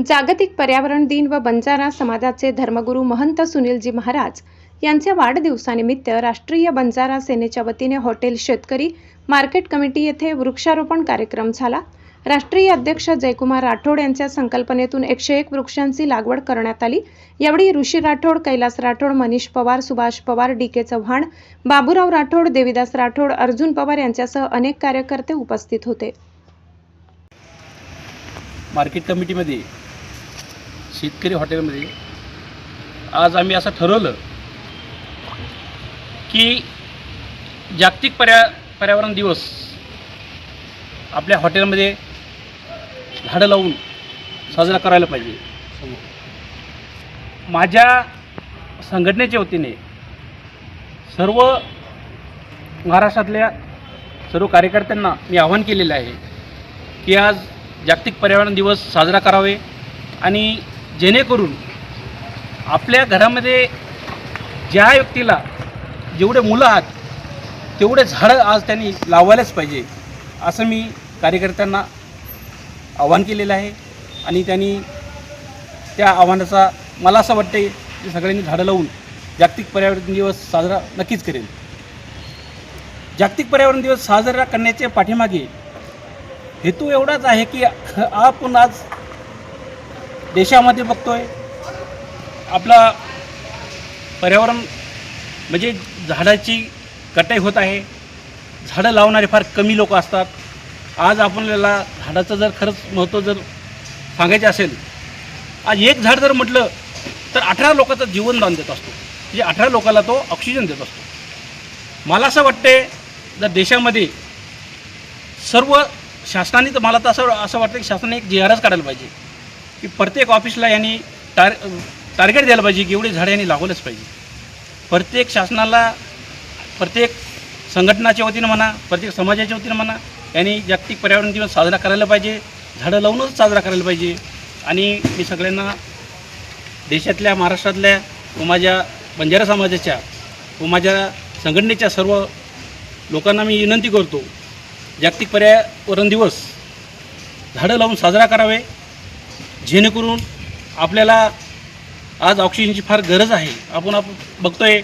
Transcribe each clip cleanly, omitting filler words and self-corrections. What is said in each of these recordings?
जागतिक पर्यावरण दिन व बंजारा समाजाचे धर्मगुरू महंत सुनीलजी महाराज यांच्या वाढदिवसानिमित्त राष्ट्रीय बंजारा सेनेच्या वतीने हॉटेल शेतकरी मार्केट कमिटी येथे वृक्षारोपण कार्यक्रम झाला। राष्ट्रीय अध्यक्ष जयकुमार राठोड यांच्या संकल्पनेतून 101 वृक्षांची लागवड करण्यात आली। यावेळी ऋषी राठोड, कैलास राठोड, मनीष पवार, सुभाष पवार, डी.के. चव्हाण, बाबूराव राठोड, देवीदास राठोड, अर्जुन पवार यांच्यासह अनेक कार्यकर्ते उपस्थित होते। मार्केट कमिटीमध्ये शेतकरी हॉटेलमध्ये आज आम्ही असं ठरवलं की जागतिक पर्यावरण दिवस आपल्या हॉटेलमध्ये झाडं लावून साजरा करायला पाहिजे। माझ्या संघटनेच्या वतीने सर्व महाराष्ट्रातल्या सर्व कार्यकर्त्यांना मी आवाहन केलेलं आहे की आज जागतिक पर्यावरण दिवस साजरा करावे आणि जेणेकरून आपल्या घरामध्ये ज्या व्यक्तीला जेवढे मुलं आहेत तेवढे झाडं आज त्यांनी लावायलाच पाहिजे असं मी कार्यकर्त्यांना आवाहन केलेलं आहे। आणि त्यांनी त्या आव्हानाचा मला असं वाटते की सगळ्यांनी झाडं लावून जागतिक पर्यावरण दिवस साजरा नक्कीच करेल। जागतिक पर्यावरण दिवस साजरा करण्याच्या पाठीमागे हेतू एवढाच आहे की आपण आज देशामध्ये बघतोय आपला पर्यावरण म्हणजे झाडाची कटाई होत आहे। झाडं लावणारे फार कमी लोक असतात। आज आपल्याला झाडाचं जर खरंच महत्त्व जर सांगायचे असेल, आज एक झाड जर म्हटलं तर 18 लोकांचं जीवनदान देत असतो, म्हणजे 18 लोकांना तो ऑक्सिजन देत असतो। मला असं वाटते जर देशामध्ये सर्व शासनाने, तर मला तर असं वाटतं की शासनाने एक GRच काढायला पाहिजे की प्रत्येक ऑफिसला यांनी टार्गेट द्यायला पाहिजे की एवढे झाडं यांनी लावलंच पाहिजे। प्रत्येक शासनाला, प्रत्येक संघटनाच्या वतीनं म्हणा, प्रत्येक समाजाच्या वतीनं म्हणा, यांनी जागतिक पर्यावरण दिवस साजरा करायला पाहिजे, झाडं लावूनच साजरा करायला पाहिजे। आणि मी सगळ्यांना देशातल्या, महाराष्ट्रातल्या व माझ्या बंजारा समाजाच्या व माझ्या संघटनेच्या सर्व लोकांना मी विनंती करतो, जागतिक पर्यावरण दिवस झाडं लावून साजरा करावे, जेणेकरून आपल्याला आज ऑक्सिजनची फार गरज आहे। आपण बघतोय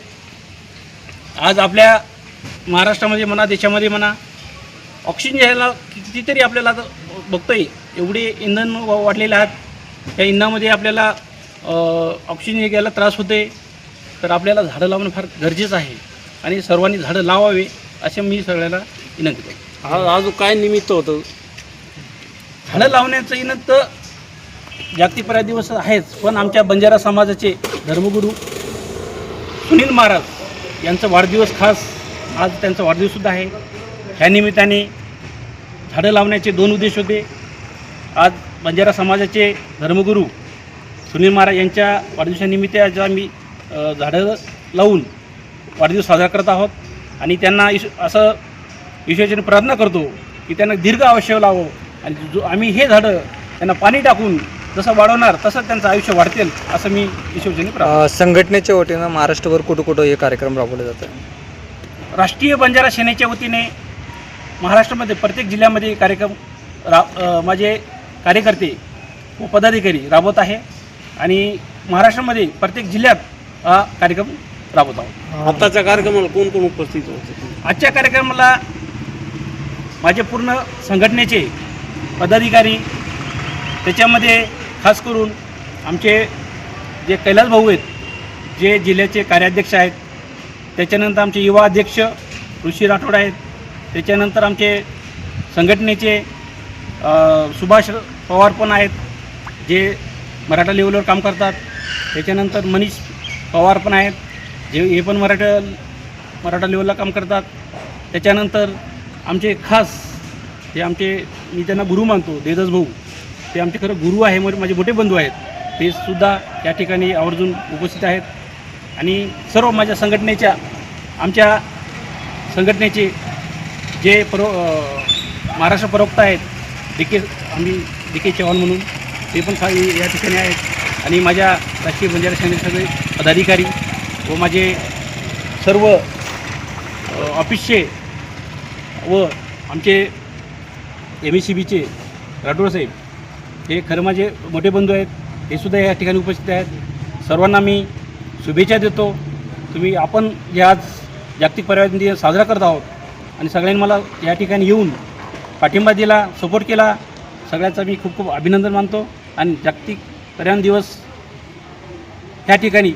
आज आपल्या महाराष्ट्रामध्ये म्हणा, देशामध्ये म्हणा, ऑक्सिजन घ्यायला कितीतरी आपल्याला बघतोय एवढे इंधन वाढलेले आहेत। त्या इंधनामध्ये आपल्याला ऑक्सिजन घ्यायला त्रास होते, तर आपल्याला झाडं लावणं फार गरजेचं आहे आणि सर्वांनी झाडं लावावे असे मी सगळ्याला विनंती करतो। आज काय निमित्त होतं? झाडं लावण्याचं निमित्त जागतिक पर्यावरण दिवस आहेच, पण आमच्या बंजारा समाजाचे धर्मगुरू सुनील महाराज यांचा वाढदिवस, खास आज त्यांचा वाढदिवससुद्धा आहे। ह्या निमित्ताने झाडं लावण्याचे 2 उद्देश होते। आज बंजारा समाजाचे धर्मगुरू सुनील महाराज यांच्या वाढदिवसानिमित्त आज आम्ही झाडं लावून वाढदिवस साजरा करत आहोत आणि त्यांना असं ईश्वराने प्रार्थना करतो की त्यांना दीर्घ आयुष्य लावो आणि आम्ही हे झाडं त्यांना पाणी टाकून जसं वाढवणार तसं त्यांचं आयुष्य वाढतील असं मी ईश्वराने प्रार्थना। संघटनेच्या वतीनं महाराष्ट्रभर कुठं हे कार्यक्रम राबवले जातात? राष्ट्रीय बंजारा सेनेच्या वतीने महाराष्ट्रामध्ये प्रत्येक जिल्ह्यामध्ये कार्यक्रम माझे कार्यकर्ते व पदाधिकारी राबवत आहे आणि महाराष्ट्रामध्ये प्रत्येक जिल्ह्यात हा कार्यक्रम राबवत आहोत। आताच्या कार्यक्रमाला कोण कोण उपस्थित होते? आजच्या कार्यक्रमाला माझे पूर्ण संघटनेचे पदाधिकारी, त्याच्यामध्ये खास करून आमचे जे कैलास भाऊ आहेत, जे जिल्ह्याचे कार्याध्यक्ष आहेत, त्याच्यानंतर आमचे युवा अध्यक्ष ऋषी राठोड आहेत, त्याच्यानंतर आमचे संघटनेचे सुभाष पवार पण आहेत जे मराठा लेवलवर काम करतात, त्याच्यानंतर मनीष पवार पण आहेत जे हे पण मराठा लेवलला काम करतात, त्याच्यानंतर आमचे खास जे आमचे, मी त्यांना गुरु मानतो, देवदास भाऊ, ते आमचे खरं गुरु आहे, माझे मोठे बंधू आहेत, ते सुद्धा या ठिकाणी आवर्जून उपस्थित आहेत। आणि सर्व माझ्या संघटनेच्या, आमच्या संघटनेचे जे महाराष्ट्र प्रवक्ता आहेत, डी.के. चव्हाण म्हणून, ते पण या ठिकाणी आहेत। आणि माझ्या राष्ट्रीय बंजारा सेनेचे सगळे पदाधिकारी व माझे सर्व ऑफिसचे व आमचे MSCBचे राठोड साहेब हे खरं माझे मोठे बंधू आहेत, हे सुद्धा या ठिकाणी उपस्थित आहेत. सर्वांना मी शुभेच्छा देतो. आपण जे आज जागतिक पर्यावरण दिन साजरा करत आहोत आणि सगळ्यांनी मला या ठिकाणी येऊन पाठिंबा दिला, सपोर्ट केला, सगळ्याचा मी खूप खूप अभिनंदन मानतो. आणि जागतिक पर्यावरण दिवस ह्या ठिकाणी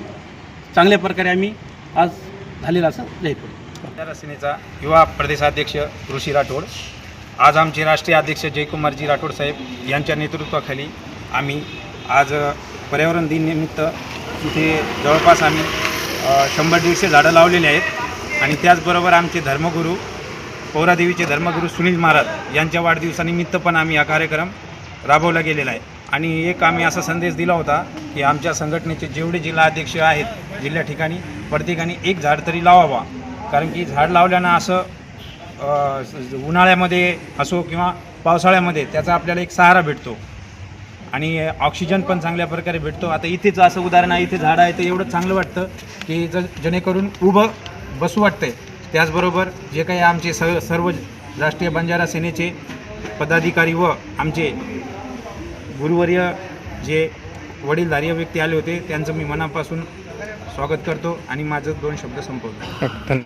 चांगल्या प्रकारे आम्ही आज झालेला असं जाहीर करतो. बंजारा सेनेचा युवा प्रदेशाध्यक्ष ऋषी राठोड, आज आमचे राष्ट्रीय अध्यक्ष जयकुमारजी राठोड साहेब यांच्या नेतृत्वाखाली आम्ही आज पर्यावरण दिनानिमित्त इथे जवळपास आम्ही 100-150 झाडं लावलेली आहेत. आणि त्याचबरोबर आमचे धर्मगुरू पौरादेवीचे धर्मगुरू सुनील महाराज यांच्या वाढदिवसानिमित्त पण आम्ही हा कार्यक्रम राबवला गेलेला आहे. आणि एक आम्ही असा संदेश दिला होता की आमच्या संघटनेचे जेवढे जिल्हा अध्यक्ष आहेत जिल्ह्या ठिकाणी प्रत्येकाने एक झाड तरी लावावा. कारण की झाड लावल्यानं असं उन्हाळ्यामध्ये असो किंवा पावसाळ्यामध्ये त्याचा आपल्याला एक सहारा भेटतो आणि ऑक्सिजन पण चांगल्या प्रकारे भेटतो. आता इथेच असं उदाहरण आहे, इथे झाडं आहे तर एवढं चांगलं वाटतं की जेणेकरून उभं बसू वाटतंय. त्याचबरोबर जे काही आमचे सर्व राष्ट्रीय बंजारा सेनेचे पदाधिकारी व आमचे गुरुवर्य जे वडीलधारी व्यक्ती आले होते त्यांचं मी मनापासून स्वागत करतो आणि माझं 2 शब्द संपवतो. धन्यवाद.